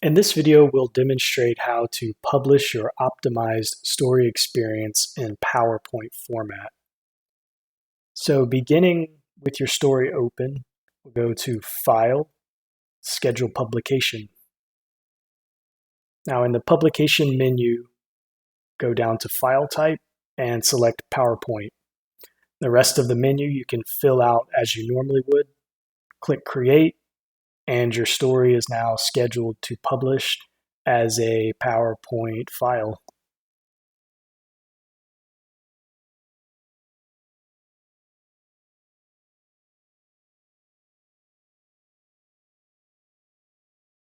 In this video, we'll demonstrate how to publish your optimized story experience in PowerPoint format. So beginning with your story open, we'll go to File, Schedule Publication. Now in the Publication menu, go down to File Type and select PowerPoint. The rest of the menu you can fill out as you normally would. Click Create, and your story is now scheduled to publish as a PowerPoint file.